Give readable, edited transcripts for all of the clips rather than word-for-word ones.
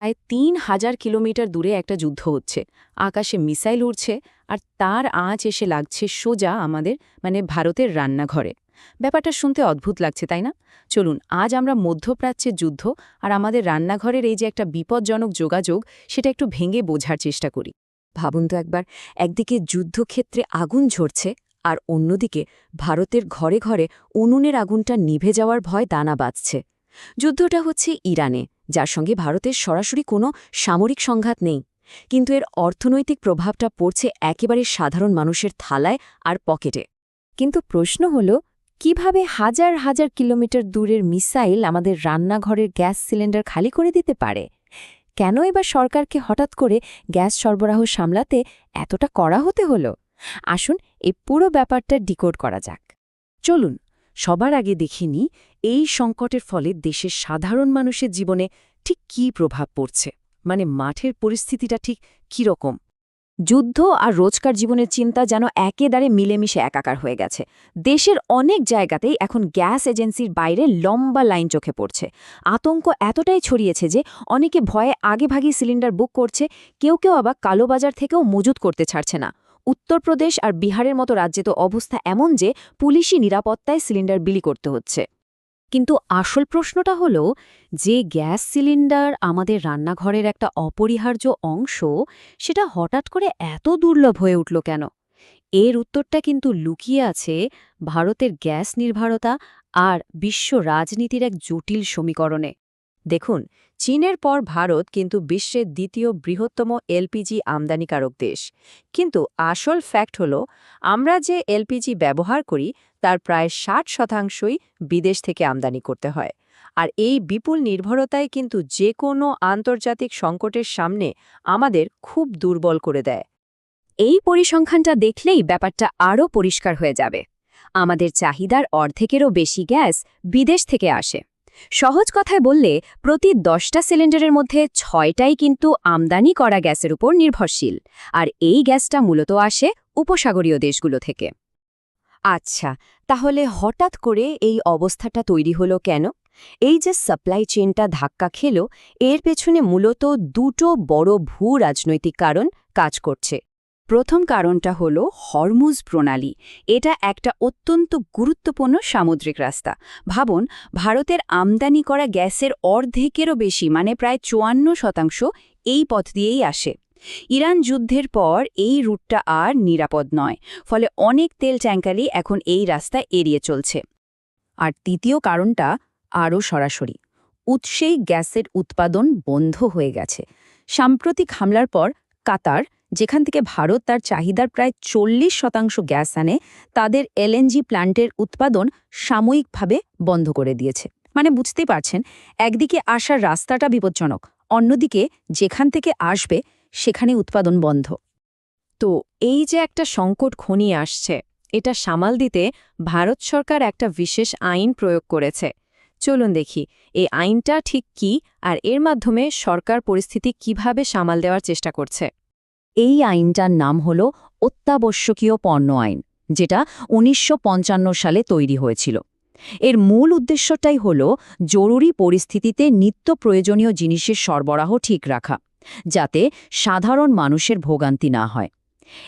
প্রায় ৩,০০০ কিলোমিটার দূরে একটা যুদ্ধ হচ্ছে। আকাশে মিসাইল উড়ছে আর তার আঁচ এসে লাগছে সোজা আমাদের ভারতের রান্নাঘরে। ব্যাপারটা শুনতে অদ্ভুত লাগছে, তাই না? চলুন আজ আমরা মধ্যপ্রাচ্যের যুদ্ধ আর আমাদের রান্নাঘরের এই যে একটা বিপজ্জনক যোগাযোগ, সেটা একটু ভেঙে বোঝার চেষ্টা করি। ভাবুন তো একবার, একদিকে যুদ্ধক্ষেত্রে আগুন ঝরছে আর অন্যদিকে ভারতের ঘরে ঘরে উনুনের আগুনটা নিভে যাওয়ার ভয় দানা বাঁধছে। যুদ্ধটা হচ্ছে ইরানে, যার সঙ্গে ভারতের সরাসরি কোনো সামরিক সংঘাত নেই, কিন্তু এর অর্থনৈতিক প্রভাবটা পড়ছে একেবারে সাধারণ মানুষের থালায় আর পকেটে। কিন্তু প্রশ্ন হল, কিভাবে হাজার হাজার কিলোমিটার দূরের মিসাইল আমাদের রান্নাঘরের গ্যাস সিলিন্ডার খালি করে দিতে পারে? কেন এবার সরকারকে হঠাৎ করে গ্যাস সরবরাহ সামলাতে এতটা কড়া হতে হলো? আসুন এই পুরো ব্যাপারটা ডিকোড করা যাক। চলুন সবার আগে দেখিনি এই সংকটের ফলে দেশের সাধারণ মানুষের জীবনে ঠিক কী প্রভাব পড়ছে, মাঠের পরিস্থিতিটা ঠিক কী রকম। যুদ্ধ আর রোজকার জীবনের চিন্তা যেন একেবারে মিলেমিশে একাকার হয়ে গেছে। দেশের অনেক জায়গাতেই এখন গ্যাস এজেন্সির বাইরে লম্বা লাইন চোখে পড়ছে। আতঙ্ক এতটাই ছড়িয়েছে যে অনেকে ভয়ে আগেভাগে সিলিন্ডার বুক করছে, কেউ কেউ আবার কালোবাজার থেকেও মজুত করতে ছাড়ছে না। উত্তরপ্রদেশ আর বিহারের মতো রাজ্যে তো অবস্থা এমন যে পুলিশি নিরাপত্তায় সিলিন্ডার বিলি করতে হচ্ছে। কিন্তু আসল প্রশ্নটা হলো, যে গ্যাস সিলিন্ডার আমাদের রান্নাঘরের একটা অপরিহার্য অংশ, সেটা হঠাৎ করে এত দুর্লভ হয়ে উঠল কেন? এর উত্তরটা কিন্তু লুকিয়ে আছে ভারতের গ্যাস নির্ভরতা আর বিশ্ব রাজনীতির এক জটিল সমীকরণে। দেখুন, চীনের পর ভারত কিন্তু বিশ্বের দ্বিতীয় বৃহত্তম এলপিজি আমদানিকারক দেশ। কিন্তু আসল ফ্যাক্ট হলো, আমরা যে এলপিজি ব্যবহার করি তার প্রায় ৬০% বিদেশ থেকে আমদানি করতে হয়। আর এই বিপুল নির্ভরতাই কিন্তু যে কোনো আন্তর্জাতিক সংকটের সামনে আমাদের খুব দুর্বল করে দেয়। এই পরিসংখ্যানটা দেখলেই ব্যাপারটা আরও পরিষ্কার হয়ে যাবে। আমাদের চাহিদার অর্ধেকেরও বেশি গ্যাস বিদেশ থেকে আসে। সহজ কথায় বললে, প্রতি 10টা সিলিন্ডারের মধ্যে 6টাই কিন্তু আমদানি করা গ্যাসের উপর নির্ভরশীল, আর এই গ্যাসটা মূলত আসে উপসাগরীয় দেশগুলো থেকে। আচ্ছা, তাহলে হঠাৎ করে এই অবস্থাটা তৈরি হলো কেন? এই যে সাপ্লাই চেইনটা ধাক্কা খেল, এর পেছনে মূলত দুটো বড় ভূ-রাজনৈতিক কারণ কাজ করছে। প্রথম কারণটা হলো হরমুজ প্রণালী। এটা একটা অত্যন্ত গুরুত্বপূর্ণ সামুদ্রিক রাস্তা। ভাবুন, ভারতের আমদানি করা গ্যাসের অর্ধেকেরও বেশি, প্রায় 54% এই পথ দিয়েই আসে। ইরান যুদ্ধের পর এই রুটটা আর নিরাপদ নয়, ফলে অনেক তেল ট্যাঙ্কারই এখন এই রাস্তা এড়িয়ে চলছে। আর দ্বিতীয় কারণটা আরও সরাসরি, উৎসেই গ্যাসের উৎপাদন বন্ধ হয়ে গেছে। সাম্প্রতিক হামলার পর কাতার, যেখান থেকে ভারত তার চাহিদার প্রায় 40% গ্যাস আনে, তাদের এলএনজি প্ল্যান্টের উৎপাদন সাময়িকভাবে বন্ধ করে দিয়েছে। বুঝতেই পারছেন, একদিকে আসার রাস্তাটা বিপজ্জনক, অন্যদিকে যেখান থেকে আসবে সেখানে উৎপাদন বন্ধ। তো এই যে একটা সংকট ঘনিয়ে আসছে, এটা সামাল দিতে ভারত সরকার একটা বিশেষ আইন প্রয়োগ করেছে। চলুন দেখি এই আইনটা ঠিক কি, আর এর মাধ্যমে সরকার পরিস্থিতি কিভাবে সামাল দেওয়ার চেষ্টা করছে। এই আইনটার নাম হল অত্যাবশ্যকীয় পণ্য আইন, যেটা ১৯৫৫ সালে তৈরি হয়েছিল। এর মূল উদ্দেশ্যটাই হল জরুরি পরিস্থিতিতে নিত্য প্রয়োজনীয় জিনিসের সরবরাহ ঠিক রাখা, যাতে সাধারণ মানুষের ভোগান্তি না হয়।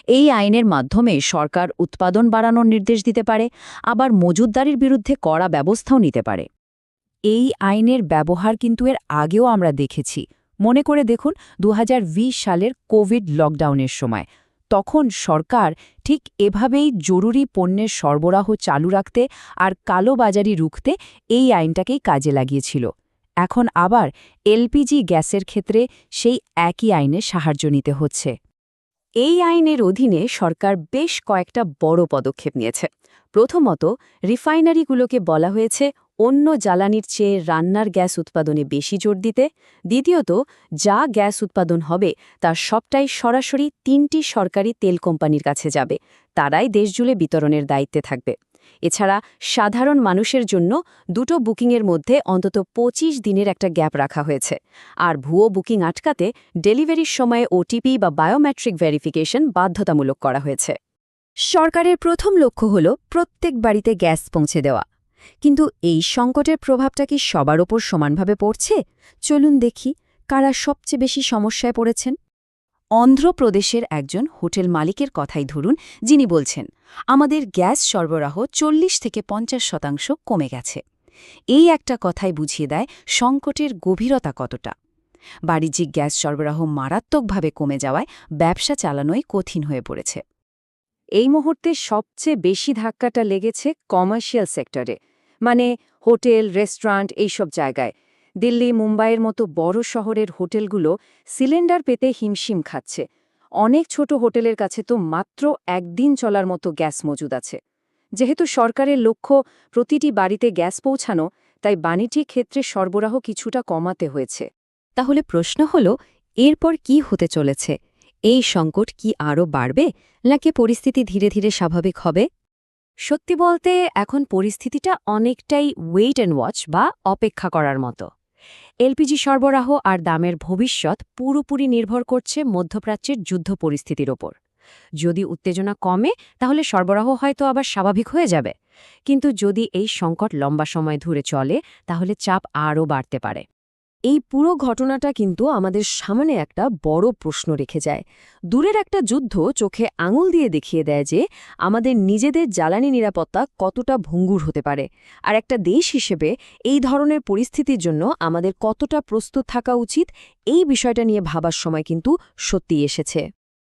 এই আইনের মাধ্যমে সরকার উৎপাদন বাড়ানোর নির্দেশ দিতে পারে, আবার মজুতদারির বিরুদ্ধে কড়া ব্যবস্থাও নিতে পারে। এই আইনের ব্যবহার কিন্তু এর আগেও আমরা দেখেছি। মনে করে দেখুন, ২০২০ সালের কোভিড লকডাউনের সময় তখন সরকার ঠিক এভাবেই জরুরি পণ্যের সরবরাহ চালু রাখতে আর কালোবাজারি রুখতে এই আইনটাকেই কাজে লাগিয়েছিল। এখন আবার এলপিজি গ্যাসের ক্ষেত্রে সেই একই আইনে সাহায্য নিতে হচ্ছে। এই আইনের অধীনে সরকার বেশ কয়েকটা বড় পদক্ষেপ নিয়েছে। প্রথমত, রিফাইনারিগুলোকে বলা হয়েছে অন্য জ্বালানির চেয়ে রান্নার গ্যাস উৎপাদনে বেশি জোর দিতে। দ্বিতীয়ত, যা গ্যাস উৎপাদন হবে তার সবটাই সরাসরি 3টি সরকারি তেল কোম্পানির কাছে যাবে, তারাই দেশজুড়ে বিতরণের দায়িত্বে থাকবে। এছাড়া সাধারণ মানুষের জন্য দুটো বুকিংয়ের মধ্যে অন্তত 25 দিনের একটা গ্যাপ রাখা হয়েছে। আর ভুয়ো বুকিং আটকাতে ডেলিভারির সময়ে ওটিপি বা বায়োমেট্রিক ভেরিফিকেশন বাধ্যতামূলক করা হয়েছে। সরকারের প্রথম লক্ষ্য হল প্রত্যেক বাড়িতে গ্যাস পৌঁছে দেওয়া। কিন্তু এই সংকটের প্রভাবটা কি সবার ওপর সমানভাবে পড়ছে? চলুন দেখি। কারা সবচেয়ে বেশি সমস্যায় পড়েছেন? অন্ধ্রপ্রদেশের একজন হোটেল মালিকের কথাই ধরুন, যিনি বলছেন, আমাদের গ্যাস সরবরাহ 40-50% কমে গেছে। এই একটা কথাই বুঝিয়ে দেয় সংকটের গভীরতা কতটা। বাণিজ্যিক গ্যাস সরবরাহ মারাত্মকভাবে কমে যাওয়ায় ব্যবসা চালানোই কঠিন হয়ে পড়েছে। এই মুহূর্তে সবচেয়ে বেশি ধাক্কাটা লেগেছে কমার্শিয়াল সেক্টরে, মানে হোটেল, রেস্টুরেন্ট, এইসব জায়গায়। দিল্লি, মুম্বাইয়ের মতো বড় শহরের হোটেলগুলো সিলিন্ডার পেতে হিমশিম খাচ্ছে। অনেক ছোট হোটেলের কাছে তো মাত্র একদিন চলার মতো গ্যাস মজুদ আছে। যেহেতু সরকারের লক্ষ্য প্রতিটি বাড়িতে গ্যাস পৌঁছানো, তাই বাণিজ্যিক ক্ষেত্রে সরবরাহ কিছুটা কমাতে হয়েছে। তাহলে প্রশ্ন হল, এরপর কি হতে চলেছে? এই সংকট কি আরও বাড়বে, নাকি পরিস্থিতি ধীরে ধীরে স্বাভাবিক হবে? সত্যি বলতে এখন পরিস্থিতিটা অনেকটাই ওয়েট অ্যান্ড ওয়াচ বা অপেক্ষা করার মতো। এলপিজি সরবরাহ আর দামের ভবিষ্যৎ পুরোপুরি নির্ভর করছে মধ্যপ্রাচ্যের যুদ্ধ পরিস্থিতির ওপর। যদি উত্তেজনা কমে তাহলে সরবরাহ হয়তো আবার স্বাভাবিক হয়ে যাবে, কিন্তু যদি এই সংকট লম্বা সময় ধরে চলে তাহলে চাপ আরও বাড়তে পারে। এই পুরো ঘটনাটা কিন্তু আমাদের সামনে একটা বড় প্রশ্ন রেখে যায়। দূরের একটা যুদ্ধ চোখে আঙুল দিয়ে দেখিয়ে দেয় যে আমাদের নিজেদের জ্বালানি নিরাপত্তা কতটা ভঙ্গুর হতে পারে, আর একটা দেশ হিসেবে এই ধরনের পরিস্থিতির জন্য আমাদের কতটা প্রস্তুত থাকা উচিত, এই বিষয়টা নিয়ে ভাবার সময় কিন্তু সত্যিই এসেছে।